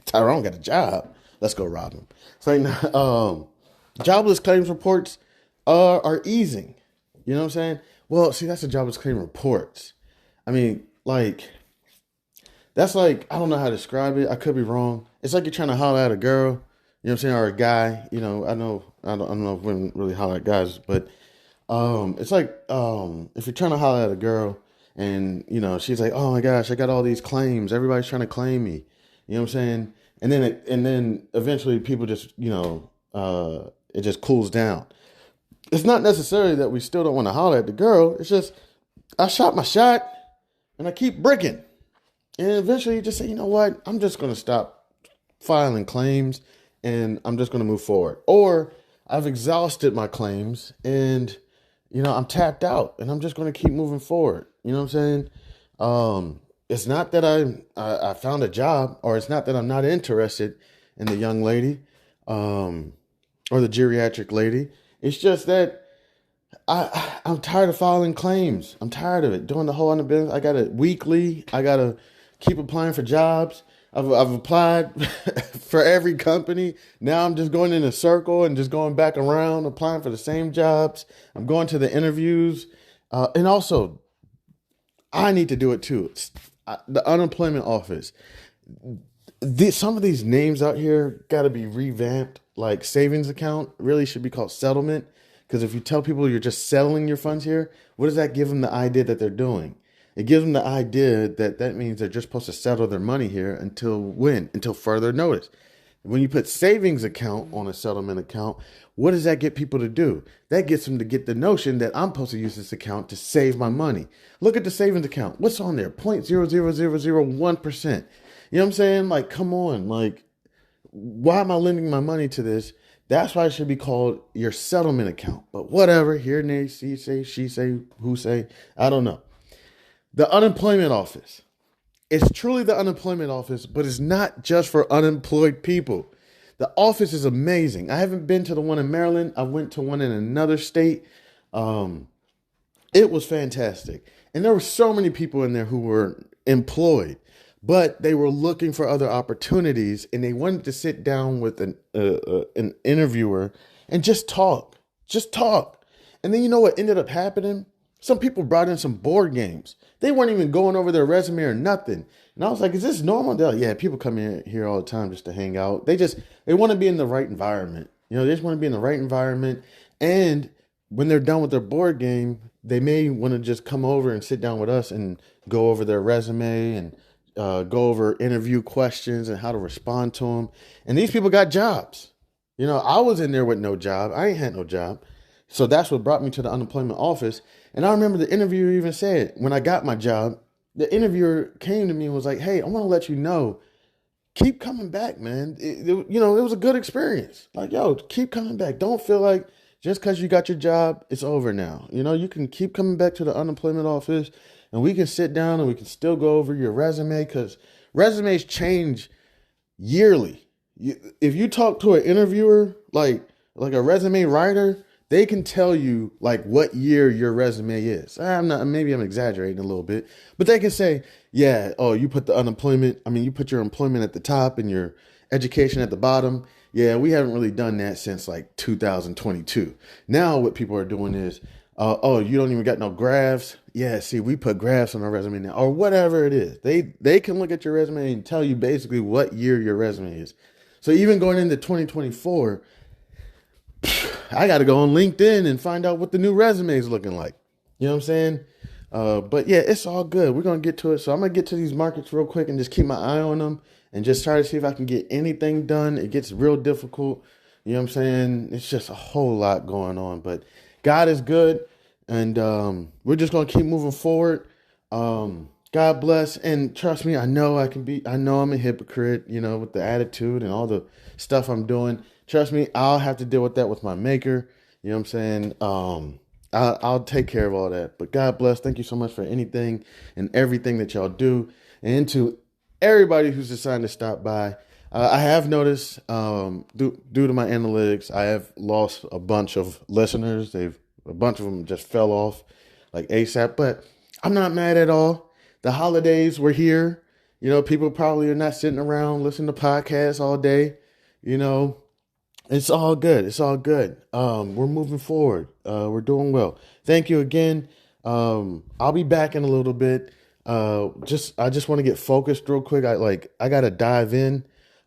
Tyrone got a job. Let's go rob him. So jobless claims reports are easing. You know what I'm saying? Well, see, that's the jobless claim reports. I mean, that's I don't know how to describe it. I could be wrong. It's like you're trying to holler at a girl, you know what I'm saying, or a guy. You know, I don't know if women really holler at guys, but it's like if you're trying to holler at a girl and, you know, she's like, oh my gosh, I got all these claims. Everybody's trying to claim me. You know what I'm saying? And then eventually people just, you know, it just cools down. It's not necessarily that we still don't want to holler at the girl. It's just, I shot my shot and I keep bricking. And eventually you just say, you know what? I'm just going to stop filing claims and I'm just going to move forward. Or I've exhausted my claims and, you know, I'm tapped out and I'm just going to keep moving forward. You know what I'm saying? It's not that I found a job, or it's not that I'm not interested in the young lady, or the geriatric lady. It's just that I'm tired of filing claims. I'm tired of it. Doing the whole other business. I got it weekly. I got to keep applying for jobs. I've applied for every company. Now I'm just going in a circle and just going back around, applying for the same jobs. I'm going to the interviews. And also, I need to do it too. The unemployment office. Some of these names out here got to be revamped. Like savings account really should be called settlement. Because if you tell people you're just settling your funds here, what does that give them the idea that they're doing? It gives them the idea that means they're just supposed to settle their money here until when? Until further notice. When you put savings account on a settlement account, what does that get people to do? That gets them to get the notion that I'm supposed to use this account to save my money. Look at the savings account. What's on there? 0.00001%. You know what I'm saying? Like, come on. Like, why am I lending my money to this? That's why it should be called your settlement account. But whatever, here and there, she say, who say, I don't know. The unemployment office. It's truly the unemployment office, but it's not just for unemployed people. The office is amazing. I haven't been to the one in Maryland. I went to one in another state. It was fantastic. And there were so many people in there who were employed, but they were looking for other opportunities, and they wanted to sit down with an interviewer and just talk. And then you know what ended up happening? Some people brought in some board games. They weren't even going over their resume or nothing. And I was like, is this normal? They're like, yeah, people come in here all the time just to hang out. They want to be in the right environment. They just want to be in the right environment. And when they're done with their board game, they may want to just come over and sit down with us and go over their resume and go over interview questions and how to respond to them. And these people got jobs. I was in there with no job. I ain't had no job. So that's what brought me to the unemployment office. And I remember the interviewer even said, when I got my job, the interviewer came to me and was like, hey, I want to let you know, keep coming back, man. It was a good experience. Like, yo, keep coming back. Don't feel like just because you got your job, it's over now. You can keep coming back to the unemployment office and we can sit down and we can still go over your resume, because resumes change yearly. If you talk to an interviewer, like a resume writer, they can tell you like what year your resume is. Maybe I'm exaggerating a little bit, but they can say, yeah, oh, you put you put your employment at the top and your education at the bottom. Yeah, we haven't really done that since like 2022. Now what people are doing is, oh, you don't even got no graphs. Yeah, see, we put graphs on our resume now, or whatever it is. They can look at your resume and tell you basically what year your resume is. So even going into 2024, I got to go on LinkedIn and find out what the new resume is looking like. You know what I'm saying? But yeah, it's all good. We're going to get to it. So I'm going to get to these markets real quick and just keep my eye on them and just try to see if I can get anything done. It gets real difficult. You know what I'm saying? It's just a whole lot going on, but God is good. And we're just going to keep moving forward. God bless. And trust me, I know I'm a hypocrite, with the attitude and all the stuff I'm doing. Trust me, I'll have to deal with that with my maker. You know what I'm saying? I'll take care of all that. But God bless. Thank you so much for anything and everything that y'all do. And to everybody who's decided to stop by, I have noticed due to my analytics, I have lost a bunch of listeners. A bunch of them just fell off like ASAP. But I'm not mad at all. The holidays were here. People probably are not sitting around listening to podcasts all day. It's all good. It's all good. We're moving forward. We're doing well. Thank you again. I'll be back in a little bit. I just want to get focused real quick. I got to dive in,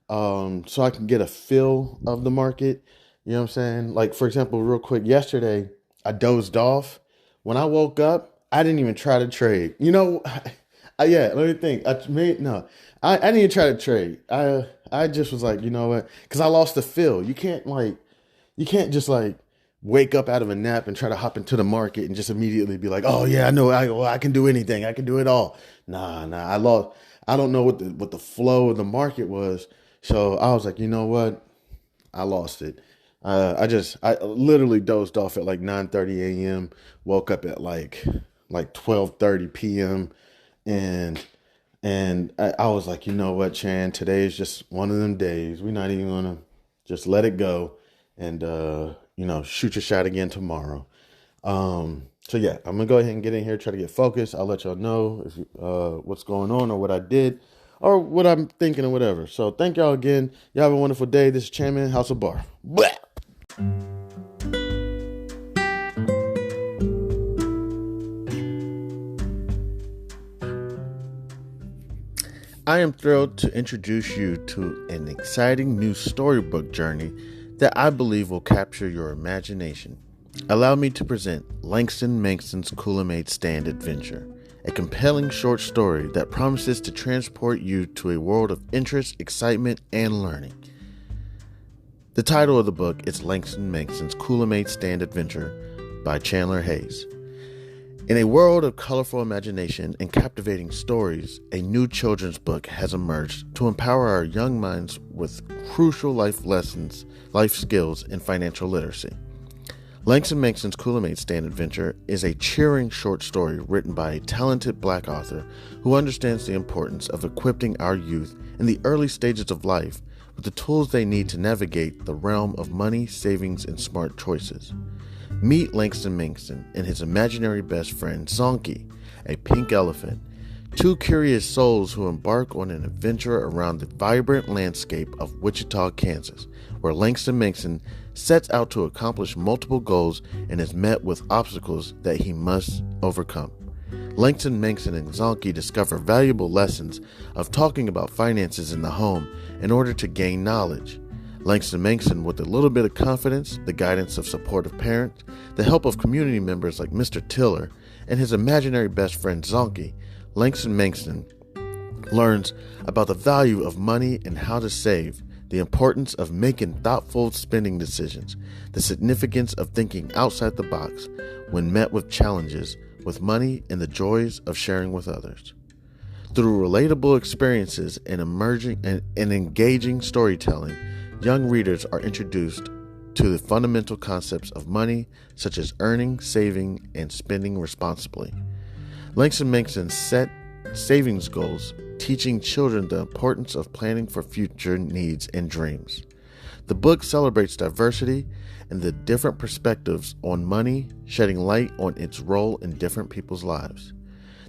so I can get a feel of the market. You know what I'm saying? Like, for example, real quick, yesterday I dozed off. When I woke up, I didn't even try to trade. Let me think. I didn't even try to trade. I just was like, you know what? Because I lost the feel. You can't just wake up out of a nap and try to hop into the market and just immediately be like, oh yeah, I know. I can do anything. I can do it all. Nah. I don't know what the flow of the market was. So I was like, you know what? I lost it. I literally dozed off at like 9:30 a.m. Woke up at like 12:30 p.m. And I was like, you know what, Chan, today is just one of them days. We're not even going to just let it go and, shoot your shot again tomorrow. So yeah, I'm going to go ahead and get in here, try to get focused. I'll let y'all know if what's going on or what I did or what I'm thinking or whatever. So thank y'all again. Y'all have a wonderful day. This is Chanman, House of B.A.R.F. Blah! I am thrilled to introduce you to an exciting new storybook journey that I believe will capture your imagination. Allow me to present Langston Mankson's Coolamade Stand Adventure, a compelling short story that promises to transport you to a world of interest, excitement, and learning. The title of the book is Langston Mankson's Kool-Aid Stand Adventure by Chandler Hayes. In a world of colorful imagination and captivating stories, a new children's book has emerged to empower our young minds with crucial life lessons, life skills, and financial literacy. Langston Mankson's Kool-Aid Stand Adventure is a cheering short story written by a talented Black author who understands the importance of equipping our youth in the early stages of life with the tools they need to navigate the realm of money, savings, and smart choices. Meet Langston Mankson and his imaginary best friend, Zonky, a pink elephant, two curious souls who embark on an adventure around the vibrant landscape of Wichita, Kansas, where Langston Mankson sets out to accomplish multiple goals and is met with obstacles that he must overcome. Langston Mankson and Zonky discover valuable lessons of talking about finances in the home in order to gain knowledge. Langston Mankson, with a little bit of confidence, the guidance of supportive parents, the help of community members like Mr. Tiller, and his imaginary best friend Zonky, Langston Mankson learns about the value of money and how to save, the importance of making thoughtful spending decisions, the significance of thinking outside the box when met with challenges with money, and the joys of sharing with others. Through relatable experiences and engaging storytelling, young readers are introduced to the fundamental concepts of money, such as earning, saving, and spending responsibly. Langston Mankson set savings goals, teaching children the importance of planning for future needs and dreams. The book celebrates diversity and the different perspectives on money, shedding light on its role in different people's lives.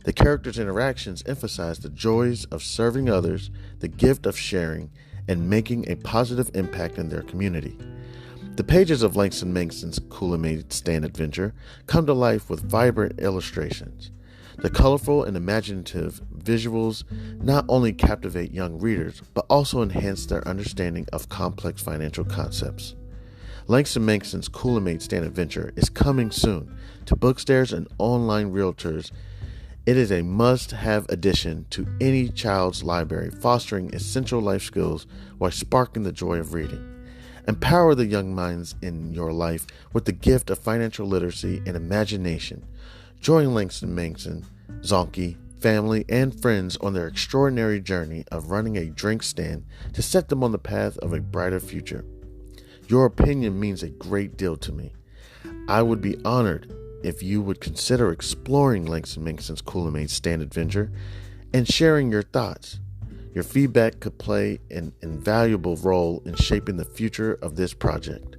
The characters' interactions emphasize the joys of serving others, the gift of sharing, and making a positive impact in their community. The pages of Langston Mankson's Kool-Aid Stand Adventure come to life with vibrant illustrations. The colorful and imaginative visuals not only captivate young readers, but also enhance their understanding of complex financial concepts. Langston Mankson's Kool-Aid Stand Adventure is coming soon to bookstores and online realtors. It is a must-have addition to any child's library, fostering essential life skills while sparking the joy of reading. Empower the young minds in your life with the gift of financial literacy and imagination. Join Langston Mankson, Zonky, family, and friends on their extraordinary journey of running a drink stand to set them on the path of a brighter future. Your opinion means a great deal to me. I would be honored if you would consider exploring Langston Mankson's Kool-Aid Stand Adventure and sharing your thoughts. Your feedback could play an invaluable role in shaping the future of this project.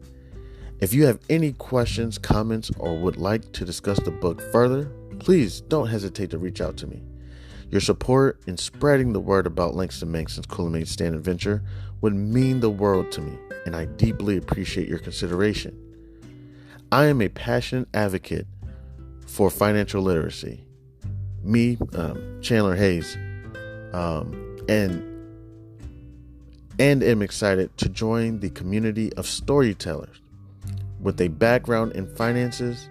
If you have any questions, comments, or would like to discuss the book further, please don't hesitate to reach out to me. Your support in spreading the word about Langston Mankson's Kool-Aid Stand Adventure would mean the world to me, and I deeply appreciate your consideration. I am a passionate advocate for financial literacy. Me, Chandler Hayes, and am excited to join the community of storytellers with a background in finances.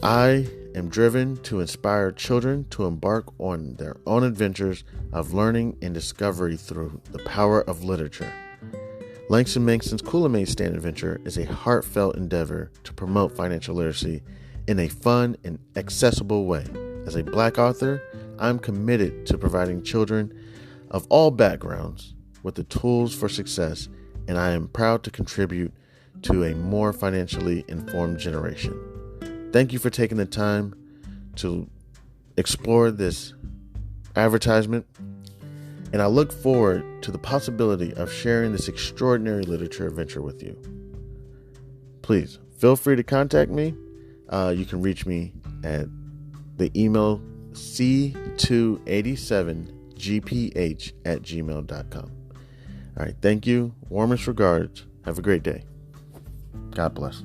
I am driven to inspire children to embark on their own adventures of learning and discovery through the power of literature. Langston Mankson's Kool-Aid Stand Adventure is a heartfelt endeavor to promote financial literacy in a fun and accessible way. As a Black author, I'm committed to providing children of all backgrounds with the tools for success, and I am proud to contribute to a more financially informed generation. Thank you for taking the time to explore this advertisement, and I look forward to the possibility of sharing this extraordinary literature adventure with you. Please feel free to contact me. You can reach me at the email c287gph@gmail.com. All right, thank you. Warmest regards. Have a great day. God bless.